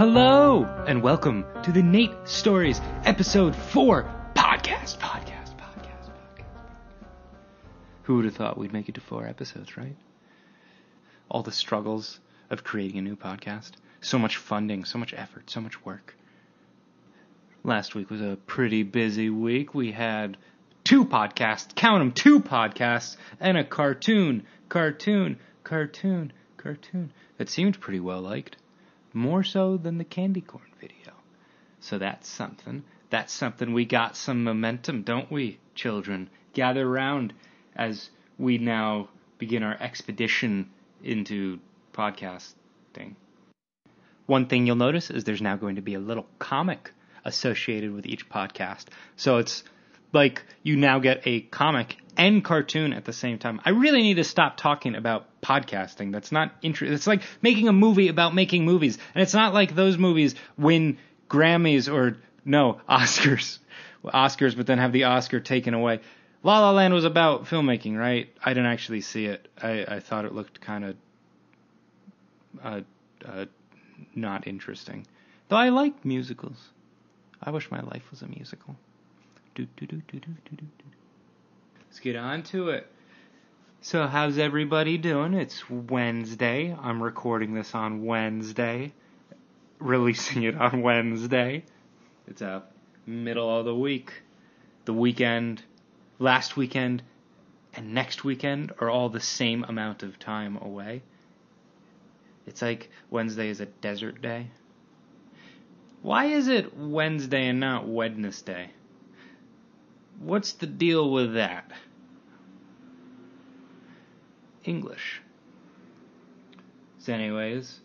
Hello, and welcome to the Nate Stories Episode 4 podcast. Who would have thought we'd make it to 4 episodes, right? All the struggles of creating a new podcast. So much funding, so much effort, so much work. Last week was a pretty busy week. We had 2 podcasts, count them, 2 podcasts, and a cartoon that seemed pretty well liked. More so than the candy corn video. So that's something. That's something. We got some momentum, don't we, children? Gather round as we now begin our expedition into podcasting. One thing you'll notice is there's now going to be a little comic associated with each podcast. So it's like you now get a comic and cartoon at the same time. I really need to stop talking about podcasting. That's not interesting. It's like making a movie about making movies. And it's not like those movies win Grammys or, Oscars, but then have the Oscar taken away. La La Land was about filmmaking, right? I didn't actually see it. I thought it looked kind of not interesting. Though I like musicals. I wish my life was a musical. Let's get on to it. So how's everybody doing? It's Wednesday. I'm recording this on Wednesday. Releasing it on Wednesday. It's a middle of the week. The weekend, last weekend, and next weekend are all the same amount of time away. It's like Wednesday is a desert day. Why is it Wednesday and not Wednesday? What's the deal with that? English. So anyways,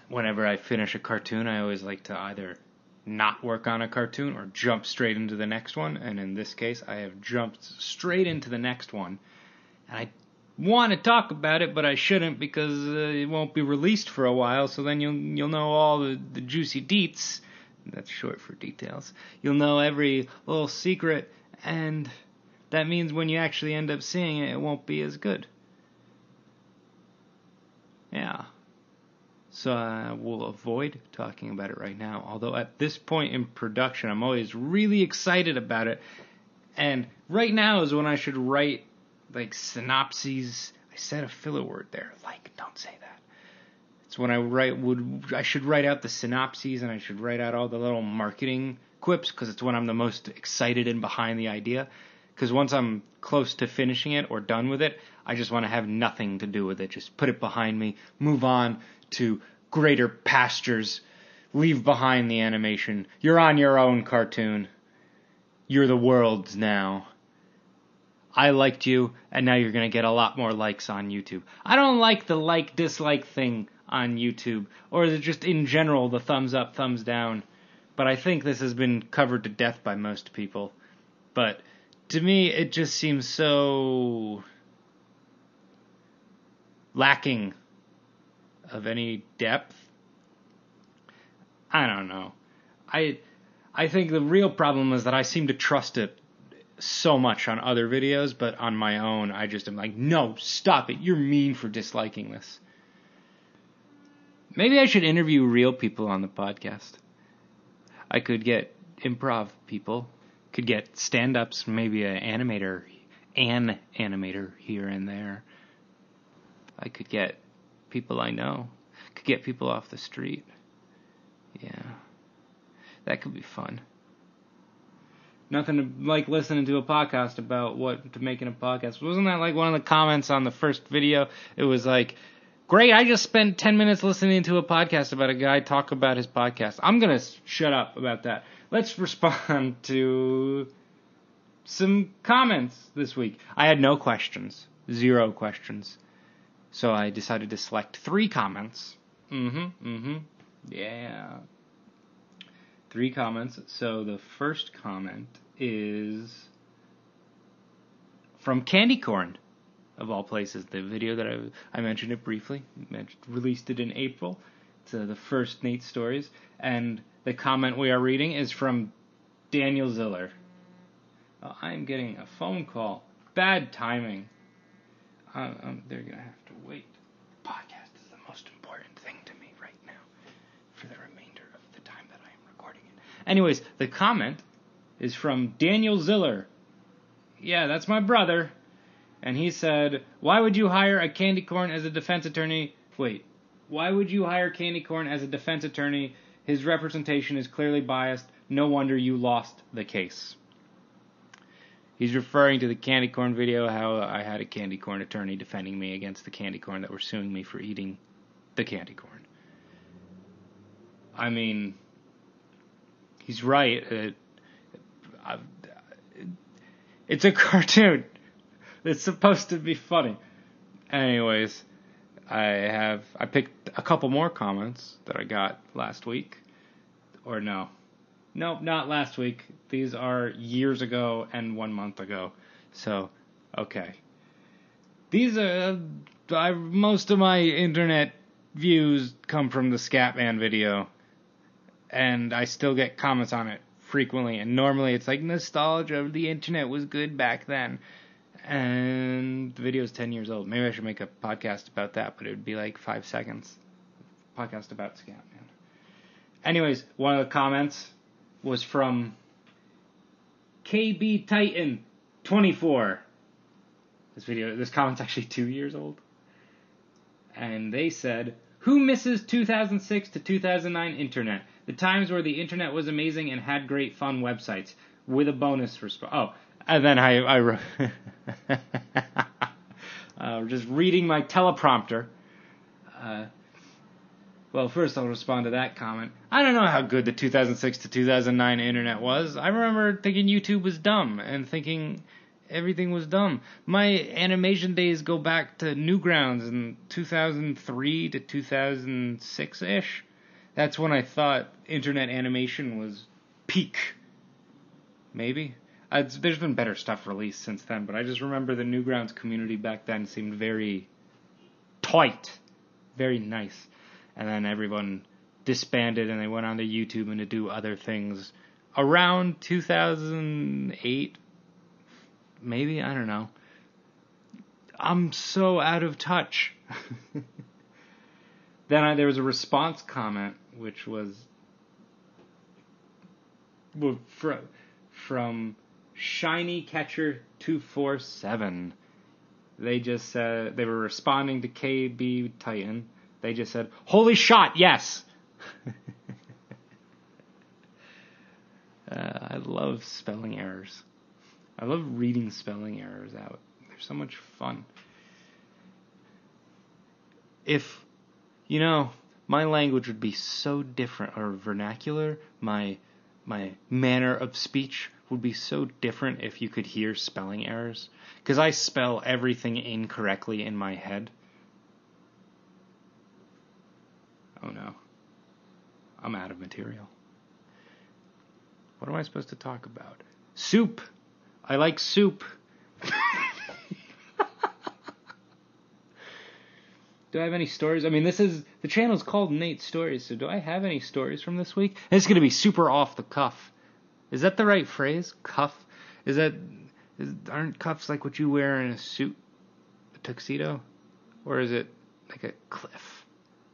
whenever I finish a cartoon, I always like to either not work on a cartoon or jump straight into the next one. And in this case, I have jumped straight into the next one. And I want to talk about it, but I shouldn't because it won't be released for a while. So then you'll know all the juicy deets. That's short for details. You'll know every little secret, and that means when you actually end up seeing it, it won't be as good. Yeah. So I will avoid talking about it right now. Although at this point in production, I'm always really excited about it. And right now is when I should write, synopses. I said a filler word there. Don't say that. It's when I should write out the synopses, and I should write out all the little marketing quips, because it's when I'm the most excited and behind the idea. Because once I'm close to finishing it or done with it, I just want to have nothing to do with it. Just put it behind me, move on to greater pastures, leave behind the animation. You're on your own, cartoon. You're the world's now. I liked you, and now you're going to get a lot more likes on YouTube. I don't like the like-dislike thing on YouTube, or just in general, the thumbs up, thumbs down. But I think this has been covered to death by most people. But to me, it just seems so lacking of any depth. I don't know. I think the real problem is that I seem to trust it so much on other videos, but on my own, I just am like, no, stop it. You're mean for disliking this. Maybe I should interview real people on the podcast. I could get improv people, could get stand-ups, maybe an animator here and there. I could get people I know, could get people off the street. Yeah, that could be fun. Nothing like listening to a podcast about what to make in a podcast. Wasn't that like one of the comments on the first video? It was like, great, I just spent 10 minutes listening to a podcast about a guy talk about his podcast. I'm going to shut up about that. Let's respond to some comments this week. I had no questions. 0 questions. So I decided to select 3 comments. Yeah. 3 comments. So the first comment is from Candy Corn, of all places. The video that I mentioned it briefly. Released it in April. It's the first Nate Stories. And the comment we are reading is from Daniel Ziller. I'm getting a phone call. Bad timing. They're going to have to wait. Podcast is the most important thing to me right now for the remainder Anyways, the comment is from Daniel Ziller. Yeah, that's my brother. And he said, why would you hire a candy corn as a defense attorney? Wait, why would you hire candy corn as a defense attorney? His representation is clearly biased. No wonder you lost the case. He's referring to the candy corn video, how I had a candy corn attorney defending me against the candy corn that were suing me for eating the candy corn. I mean, he's right. It's a cartoon. It's supposed to be funny. Anyways, I picked a couple more comments that I got last week. Or no. Nope, not last week. These are years ago and 1 month ago. So, okay. These are... most of my internet views come from the Scatman video. And I still get comments on it frequently. And normally it's like nostalgia. The internet was good back then. And the video is 10 years old. Maybe I should make a podcast about that, but it would be like 5 seconds. Podcast about Scatman. Anyways, one of the comments was from KB Titan 24. This comment's actually 2 years old. And they said, who misses 2006 to 2009 internet? The times where the internet was amazing and had great fun websites. With a bonus response. Oh, and then I wrote... just reading my teleprompter. Well, first I'll respond to that comment. I don't know how good the 2006 to 2009 internet was. I remember thinking YouTube was dumb and thinking everything was dumb. My animation days go back to Newgrounds in 2003 to 2006-ish. That's when I thought internet animation was peak. Maybe. There's been better stuff released since then, but I just remember the Newgrounds community back then seemed very tight, very nice. And then everyone disbanded and they went on to YouTube and to do other things around 2008, maybe, I don't know. I'm so out of touch. Then there was a response comment, which was from Shiny Catcher 247. They just said they were responding to KB Titan. They just said, "Holy shot, yes." I love spelling errors. I love reading spelling errors out. They're so much fun. If, my language would be so different, or vernacular, my manner of speech would be so different if you could hear spelling errors. Because I spell everything incorrectly in my head. Oh no. I'm out of material. What am I supposed to talk about? Soup. I like soup. Do I have any stories? I mean, the channel's called Nate Stories, so do I have any stories from this week? And it's going to be super off the cuff. Is that the right phrase? Cuff? Aren't cuffs like what you wear in a suit? A tuxedo? Or is it like a cliff?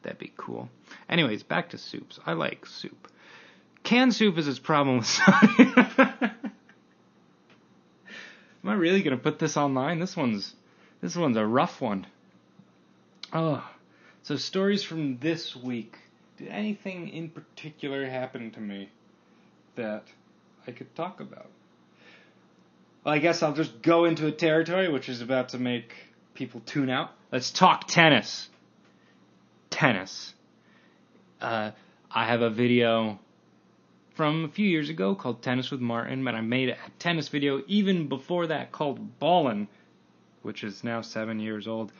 That'd be cool. Anyways, back to soups. I like soup. Canned soup is its problem with Am I really going to put this online? This one's a rough one. Oh, so stories from this week. Did anything in particular happen to me that I could talk about? Well, I guess I'll just go into a territory which is about to make people tune out. Let's talk tennis. Tennis. I have a video from a few years ago called Tennis with Martin, but I made a tennis video even before that called Ballin', which is now 7 years old.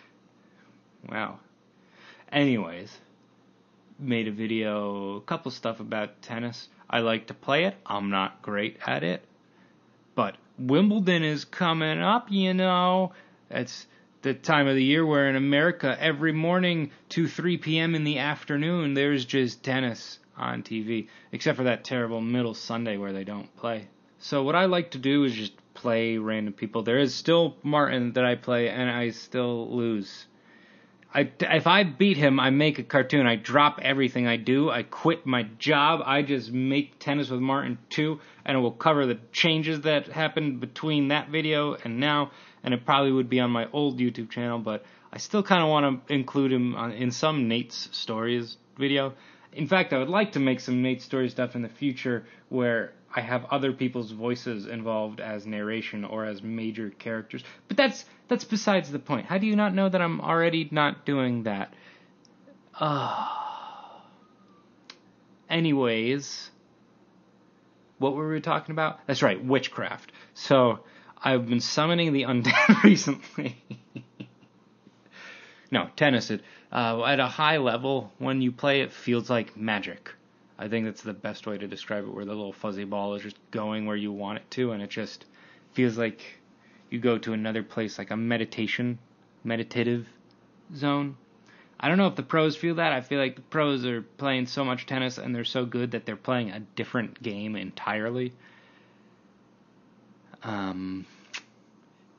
Wow. Anyways, made a video, a couple stuff about tennis. I like to play it. I'm not great at it. But Wimbledon is coming up, It's the time of the year where in America, every morning to 3 p.m. in the afternoon, there's just tennis on TV. Except for that terrible middle Sunday where they don't play. So what I like to do is just play random people. There is still Martin that I play, and I still lose. If I beat him, I make a cartoon. I drop everything I do. I quit my job. I just make Tennis with Martin 2, and it will cover the changes that happened between that video and now, and it probably would be on my old YouTube channel, but I still kind of want to include him in some Nate's Stories video. In fact, I would like to make some Nate Story stuff in the future where I have other people's voices involved as narration or as major characters. But that's besides the point. How do you not know that I'm already not doing that? Anyways, what were we talking about? That's right, witchcraft. So, I've been summoning the undead recently. No, tennis. At a high level, when you play, it feels like magic. I think that's the best way to describe it, where the little fuzzy ball is just going where you want it to, and it just feels like you go to another place, like a meditative zone. I don't know if the pros feel that. I feel like the pros are playing so much tennis, and they're so good that they're playing a different game entirely.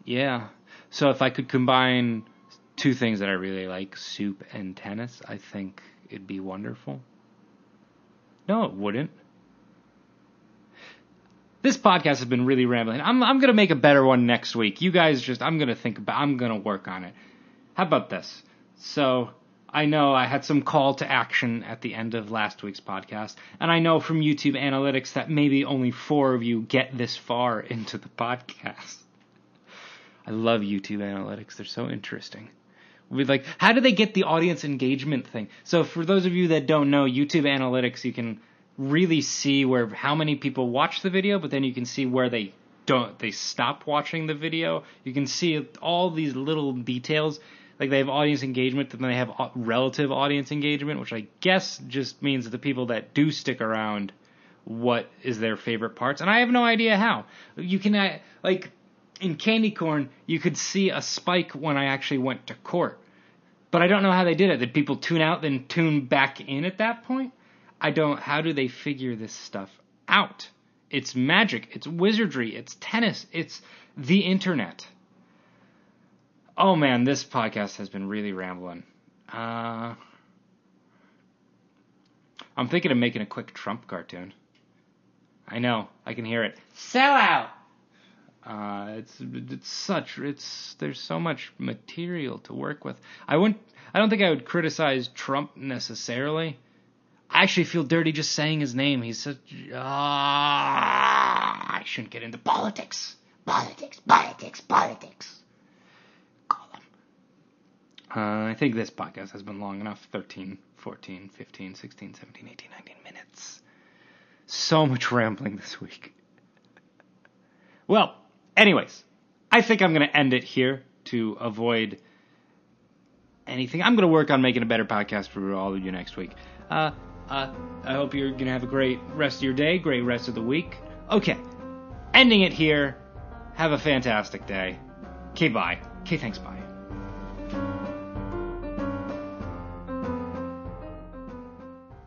Yeah. So if I could combine two things that I really like, soup and tennis, I think it'd be wonderful. No, it wouldn't. This podcast has been really rambling. I'm going to make a better one next week. You guys I'm going to work on it. How about this? So, I know I had some call to action at the end of last week's podcast, and I know from YouTube analytics that maybe only 4 of you get this far into the podcast. I love YouTube analytics. They're so interesting. How do they get the audience engagement thing? So for those of you that don't know, YouTube analytics, you can really see how many people watch the video, but then you can see where they stop watching the video. You can see all these little details. Like they have audience engagement, and then they have relative audience engagement, which I guess just means that the people that do stick around, what is their favorite parts. And I have no idea how. You can, in Candy Corn, you could see a spike when I actually went to court. But I don't know how they did it. Did people tune out, then tune back in at that point? How do they figure this stuff out? It's magic. It's wizardry. It's tennis. It's the internet. Oh man, this podcast has been really rambling. I'm thinking of making a quick Trump cartoon. I know. I can hear it. Sell out! There's so much material to work with. I don't think I would criticize Trump necessarily. I actually feel dirty just saying his name. He's such, I shouldn't get into politics. Politics. Call them. I think this podcast has been long enough. 13, 14, 15, 16, 17, 18, 19 minutes. So much rambling this week. Well, anyways, I think I'm going to end it here to avoid anything. I'm going to work on making a better podcast for all of you next week. I hope you're going to have a great rest of your day, great rest of the week. Okay, ending it here. Have a fantastic day. Okay, bye. Okay, thanks, bye.